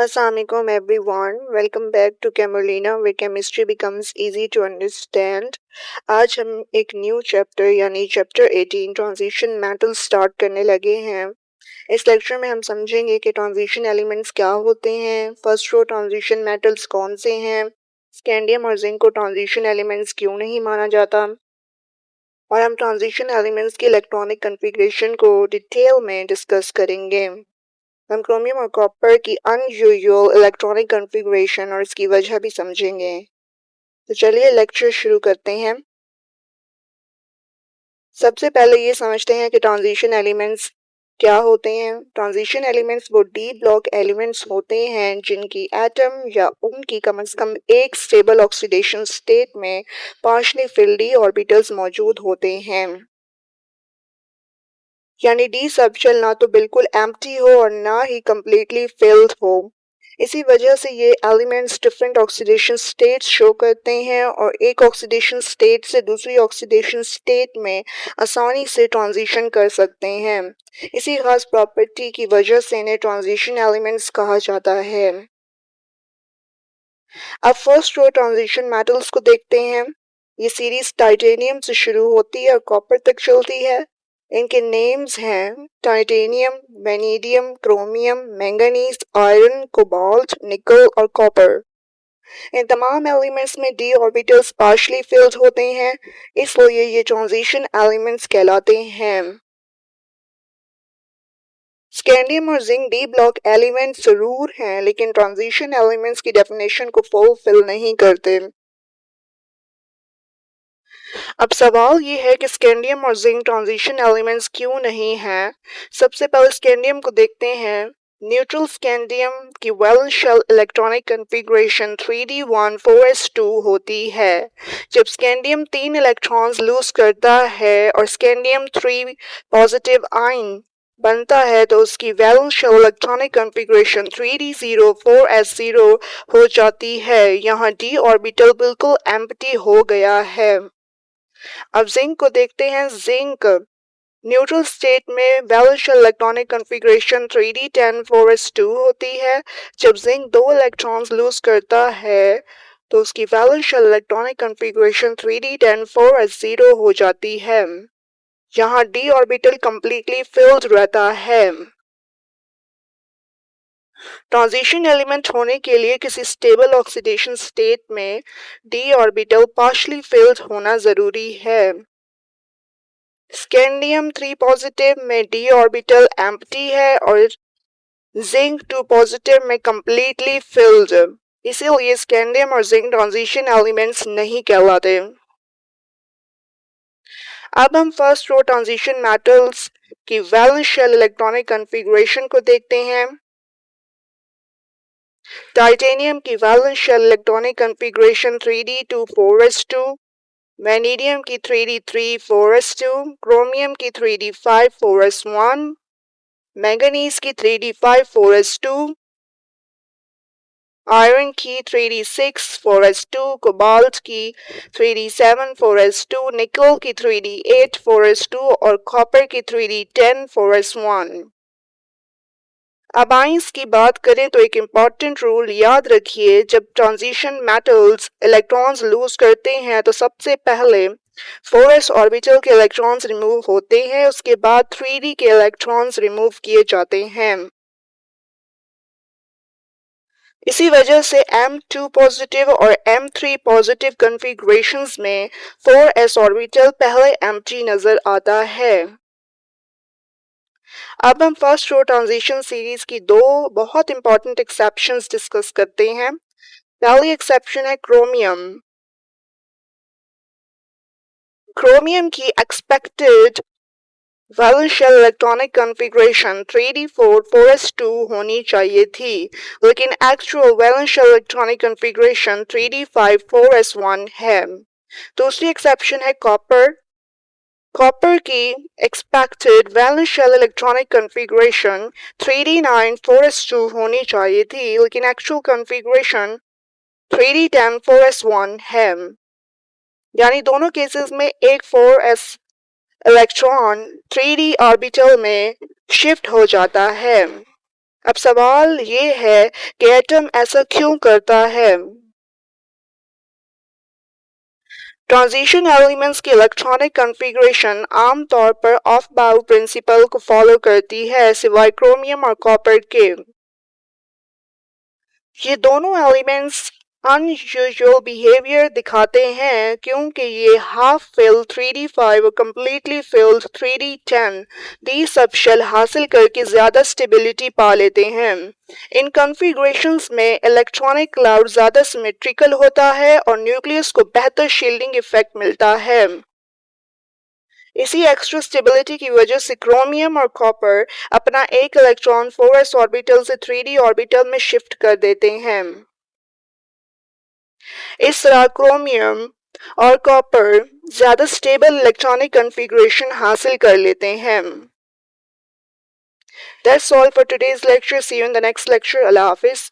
Assalamualaikum everyone. Welcome back to Camerlina where chemistry becomes easy to understand. आज हम एक new chapter यानी chapter 18 transition metal start करने लगे हैं। इस लेक्चर में हम समझेंगे कि ट्रांजिशन एलिमेंट्स क्या होते हैं, फर्स्ट रो ट्रांजिशन मेटल्स कौन से हैं, स्कैंडियम और जिंक को ट्रांजिशन एलिमेंट्स क्यों नहीं माना जाता, और हम ट्रांजिशन एलिमेंट्स की इलेक्ट्रॉनिक कॉन्फ़िगरेशन को डिटेल में डिस्कस करेंगे। हम क्रोमियम और कॉपर की अनयूजुअल इलेक्ट्रॉनिक कॉन्फ़िगरेशन और इसकी वजह भी समझेंगे। तो चलिए लेक्चर शुरू करते हैं। सबसे पहले ये समझते हैं कि ट्रांजिशन एलिमेंट्स क्या होते हैं। ट्रांजिशन एलिमेंट्स वो डी ब्लॉक एलिमेंट्स होते हैं जिनकी एटम या उनकी कम से कम एक स्टेबल ऑक्सीडेशन स्टेट में पार्शियली फिल्ड डी ऑर्बिटल्स मौजूद होते हैं, यानी डी सबशेल ना तो बिल्कुल एम्प्टी हो और ना ही कंप्लीटली फिल्ड हो। इसी वजह से ये elements different oxidation states show करते हैं और एक ऑक्सीडेशन स्टेट से दूसरी ऑक्सीडेशन स्टेट में आसानी से ट्रांजिशन कर सकते हैं। इसी खास प्रॉपर्टी की वजह से इन्हें ट्रांजिशन एलिमेंट्स कहा जाता है। अब फर्स्ट रो ट्रांजिशन मेटल्स को देखते हैं। ये सीरीज टाइटेनियम से शुरू होती है और कॉपर तक चलती है। इनके नेम्स हैं titanium, vanadium, chromium, manganese, iron, cobalt, निकल और कॉपर। इन तमाम एलिमेंट्स में डी ऑर्बिटल्स पार्शियली फिल्ड होते हैं, इसलिए ये ट्रांजिशन एलिमेंट्स कहलाते हैं। स्कैंडियम और जिंक डी ब्लॉक एलिमेंट्स जरूर हैं, लेकिन ट्रांजिशन एलिमेंट्स की डेफिनेशन को फुलफिल नहीं करते। अब सवाल ये है कि स्कैंडियम और जिंक ट्रांजिशन एलिमेंट्स क्यों नहीं हैं। सबसे पहले स्कैंडियम को देखते हैं। न्यूट्रल स्कैंडियम की valence shell electronic configuration 3d14s2 होती है। जब स्कैंडियम 3 इलेक्ट्रॉन्स लूज करता है और स्कैंडियम 3 पॉजिटिव आयन बनता है तो उसकी valence shell electronic configuration 3d04s0 हो जाती है। यहाँ d ऑर्बिटल बिल्कुल एम्प्टी हो गया है। अब जिंक को देखते हैं। जिंक न्यूट्रल स्टेट में valence shell electronic configuration 3d10 4s2 होती है। जब जिंक 2 इलेक्ट्रॉन्स लूज करता है तो उसकी valence shell electronic configuration 3d10 4s0 हो जाती है। यहाँ d ऑर्बिटल कंप्लीटली फिल्ड रहता है। ट्रांजिशन एलिमेंट होने के लिए किसी स्टेबल ऑक्सीडेशन स्टेट में d ऑर्बिटल पार्शियली फिल्ड होना जरूरी है। स्कैंडियम 3 पॉजिटिव में d ऑर्बिटल एम्प्टी है और जिंक 2 पॉजिटिव में कंप्लीटली फिल्ड, इसीलिए स्कैंडियम और जिंक ट्रांजिशन एलिमेंट्स नहीं कहलाते। अब हम फर्स्ट रो ट्रांजिशन मेटल्स की वैलेंस शेल इलेक्ट्रॉनिक कॉन्फ़िगरेशन को देखते हैं। टाइटेनियम की valence shell electronic configuration 3d24s2, vanadium की 3d34s2, क्रोमियम की 3d54s1, मैंगनीज की 3d54s2, आयरन की 3d64s2, कोबाल्ट की 3d74s2, निकल की 3d84s2 और कॉपर की 3d10 4s1। अब आइंस की बात करें तो एक इम्पॉर्टेंट रूल याद रखिए, जब ट्रांजिशन मेटल्स इलेक्ट्रॉन्स लूज करते हैं तो सबसे पहले 4s ऑर्बिटल के इलेक्ट्रॉन्स रिमूव होते हैं, उसके बाद 3d के इलेक्ट्रॉन्स रिमूव किए जाते हैं। इसी वजह से M2 पॉजिटिव और M3 पॉजिटिव कॉन्फ़िगरेशंस में 4s ऑर्बिटल पहले एम्प्टी नजर आता है। अब हम फर्स्ट रो ट्रांजिशन सीरीज की दो बहुत इंपॉर्टेंट एक्सेप्शंस डिस्कस करते हैं। पहली एक्सेप्शन है क्रोमियम। क्रोमियम की expected valence shell electronic configuration 3d4 होनी चाहिए थी, लेकिन actual valence shell electronic configuration 3d5 है। दूसरी एक्सेप्शन है कॉपर। कॉपर की expected valence shell electronic configuration 3d9 होनी चाहिए थी, लेकिन एक्चुअल कॉन्फ़िगरेशन 3d10 है। यानी दोनों केसेस में एक 4s इलेक्ट्रॉन 3d ऑर्बिटल में शिफ्ट हो जाता है। अब सवाल ये है कि एटम ऐसा क्यों करता है। ट्रांजिशन एलिमेंट्स की इलेक्ट्रॉनिक कॉन्फ़िगरेशन आमतौर पर ऑफ बाउ प्रिंसिपल को फॉलो करती है, सिवाय क्रोमियम और कॉपर के। ये दोनों एलिमेंट्स अनयूजुअल बिहेवियर दिखाते हैं क्योंकि ये हाफ फिल्ड 3d5 और completely filled 3d10 d subshell हासिल करके ज्यादा स्टेबिलिटी पा लेते हैं। इन कॉन्फ़िगरेशंस में इलेक्ट्रॉनिक क्लाउड ज्यादा सिमेट्रिकल होता है और न्यूक्लियस को बेहतर शील्डिंग इफेक्ट मिलता है। इसी एक्स्ट्रा स्टेबिलिटी की वजह से क्रोमियम और कॉपर अपना एक इलेक्ट्रॉन 4s ऑर्बिटल से 3d ऑर्बिटल में शिफ्ट कर देते हैं। इस तरह क्रोमियम और कॉपर ज्यादा स्टेबल इलेक्ट्रॉनिक कॉन्फ़िगरेशन हासिल कर लेते हैं। That's all for today's lecture. See you in the next lecture. Allah Hafiz.